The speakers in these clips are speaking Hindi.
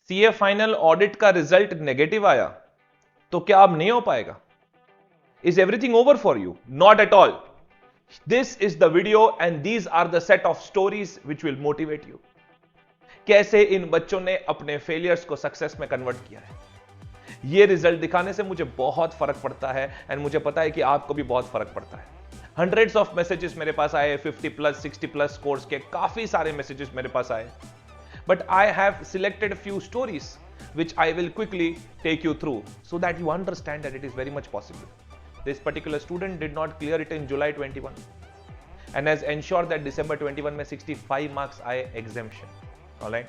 सीए फाइनल ऑडिट का रिजल्ट नेगेटिव आया तो क्या अब नहीं हो पाएगा? Is everything over for you? Not at all. This is the video and these are the set of stories which will motivate you. कैसे इन बच्चों ने अपने फेलियर्स को सक्सेस में कन्वर्ट किया है. ये रिजल्ट दिखाने से मुझे बहुत फर्क पड़ता है एंड मुझे पता है कि आपको भी बहुत फर्क पड़ता है. हंड्रेड्स ऑफ मैसेजेस मेरे पास आए, 50 प्लस 60 प्लस कोर्स के काफी सारे मैसेजेस मेरे पास आए. But I have selected few stories which I will quickly take you through so that you understand that it is very much possible. This particular student did not clear it in July 21 and has ensured that December 21 में 65 marks आए exemption. Alright?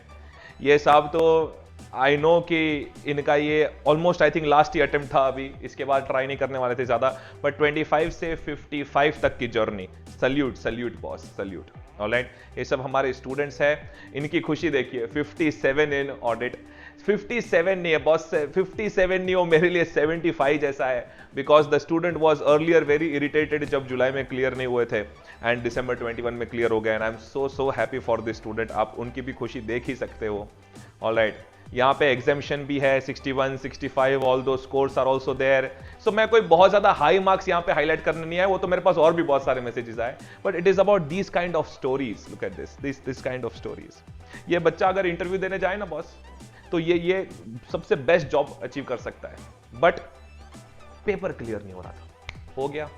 ये साहब तो आई नो कि इनका ये almost I think last he attempt था, अभी इसके बाद ट्राई नहीं करने वाले थे ज्यादा, बट 25 से 55 तक की journey. Salute salute boss, salute. Alright, ये सब हमारे स्टूडेंट्स हैं. इनकी खुशी देखिए, 57 इन ऑडिट. 57 नहीं है बॉस, 57 नहीं, वो मेरे लिए 75 जैसा है, because the student was earlier very irritated जब जुलाई में क्लियर नहीं हुए थे एंड दिसंबर 21 में क्लियर हो गए. And I am so happy for this student. आप उनकी भी खुशी देख ही सकते हो. ऑलराइट, यहाँ पे एग्जामिशन भी है 61, 65, ऑल दो स्कोर्स आर आल्सो देयर. सो मैं कोई बहुत ज्यादा हाई मार्क्स यहाँ पे हाईलाइट करने नहीं आया, वो तो मेरे पास और भी बहुत सारे मैसेजेस आए. But it is about this kind of stories. Look at this kind of stories. ये बच्चा अगर इंटरव्यू देने जाए ना बॉस, तो ये सबसे बेस्ट जॉब अचीव कर सकता है. बट पेपर क्लियर नहीं हो रहा था, हो गया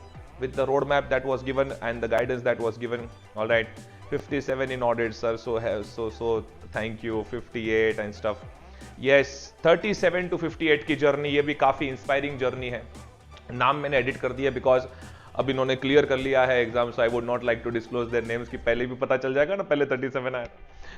with the roadmap that was given and the guidance that was given. All right, 57 in audit sir, so thank you. 58 and stuff. Yes, 37 to 58 की जर्नी, ये भी काफी इंस्पायरिंग जर्नी है. नाम मैंने एडिट कर दिया बिकॉज अब इन्होंने क्लियर कर लिया है exam, so I would not like to disclose their names की पहले भी पता चल जाएगा ना, पहले 37 आया.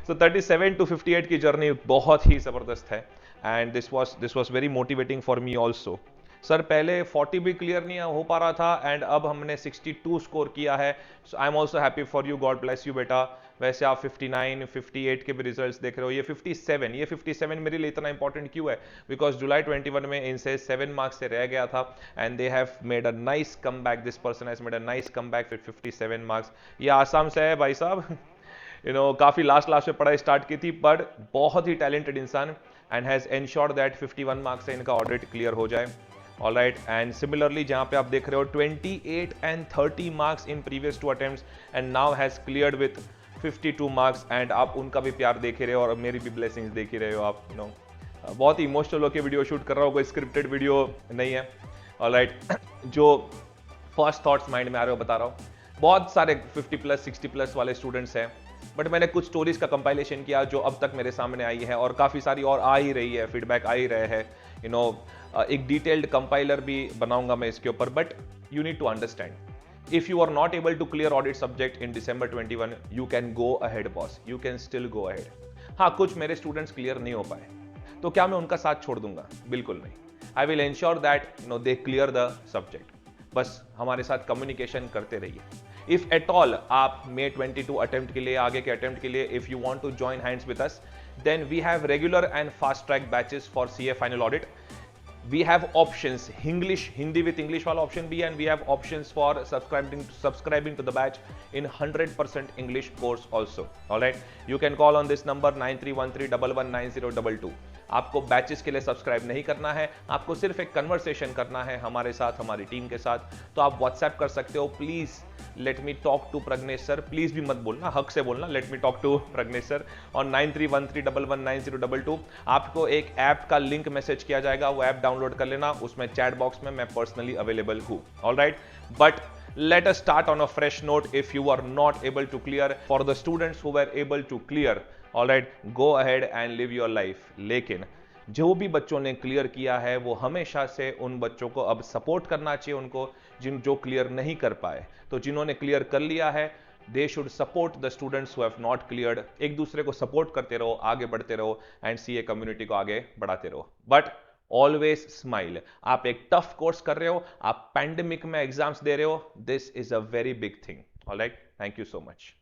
सो 37 टू 58 की जर्नी बहुत ही जबरदस्त है and this was very motivating for me also. Sir पहले 40 भी क्लियर नहीं हो पा रहा था एंड अब हमने 62 स्कोर किया है. So I am also happy for you, God bless you बेटा. वैसे आप 59, 58 के भी रिजल्ट्स देख रहे हो. ये 57 मेरे लिए इतना इंपॉर्टेंट क्यों है? बिकॉज जुलाई 21 में इनसे 7 मार्क्स से रह गया था and they have made a nice come back. This person has made a nice come back with 57 marks. ये आसाम से है भाई साहब. काफी लास्ट में पढ़ाई स्टार्ट की थी, पर बहुत ही टैलेंटेड इंसान and has ensured that 51 marks से इनका ऑडिट क्लियर हो जाए. All right, and similarly जहां पे आप देख रहे हो 28 and 30 marks in previous 2 attempts and now has cleared with 52 marks. and आप उनका भी प्यार देख ही रहे हो और मेरी भी blessings देख ही रहे हो आप. बहुत ही इमोशनल होकर वीडियो शूट कर रहा हूँ, कोई स्क्रिप्टेड वीडियो नहीं है. All right, जो फर्स्ट थॉट्स माइंड में आ रहे हो बता रहा हूँ. बहुत सारे 50 प्लस 60 प्लस वाले स्टूडेंट्स हैं, बट मैंने कुछ स्टोरीज का कंपाइलेशन किया जो अब तक मेरे सामने आई है और काफ़ी सारी और आ ही रही है, फीडबैक आ ही रहे हैं. एक डिटेल्ड कंपाइलर भी बनाऊंगा मैं इसके ऊपर. But you need to understand, if you are not able to clear audit subject in December 21, you can go ahead boss, you can still go ahead. हाँ, कुछ मेरे स्टूडेंट्स क्लियर नहीं हो पाए तो क्या मैं उनका साथ छोड़ दूंगा? बिल्कुल नहीं. I will ensure that they clear the subject. बस हमारे साथ कम्युनिकेशन करते रहिए. इफ एट ऑल आप May 22 अटेम्प्ट के लिए, आगे के अटेम्प्ट के लिए, if you want to join hands with us, then we have regular and fast track batches for CA final audit. We have options, English, Hindi with English वाला option भी है, and we have options for subscribing to the batch in 100% English course also. All right, you can call on this number 9313119022. आपको बैचेस के लिए सब्सक्राइब नहीं करना है, आपको सिर्फ एक कन्वर्सेशन करना है हमारे साथ, हमारी टीम के साथ. तो आप व्हाट्सएप कर सकते हो, please let me talk to Pragnesh sir. Please भी मत बोलना, हक से बोलना, let me talk to Pragnesh sir on 9313119022. आपको एक ऐप का लिंक मैसेज किया जाएगा, वो ऐप डाउनलोड कर लेना. उसमें चैट बॉक्स में मैं पर्सनली अवेलेबल हूं. Alright, but let us start on a fresh note. If you are not able to clear, for the students who were able to clear, all right, go ahead and live your life. लेकिन जो भी बच्चों ने क्लियर किया है वो हमेशा से उन बच्चों को अब सपोर्ट करना चाहिए, उनको जो क्लियर नहीं कर पाए. तो जिन्होंने क्लियर कर लिया है, they should support the students who have not cleared. एक दूसरे को सपोर्ट करते रहो, आगे बढ़ते रहो एंड सीए कम्युनिटी को आगे बढ़ाते रहो. But always smile. आप एक टफ कोर्स कर रहे हो, आप पैंडेमिक में एग्जाम्स दे रहे हो, this is a very big thing. Alright, thank you so much.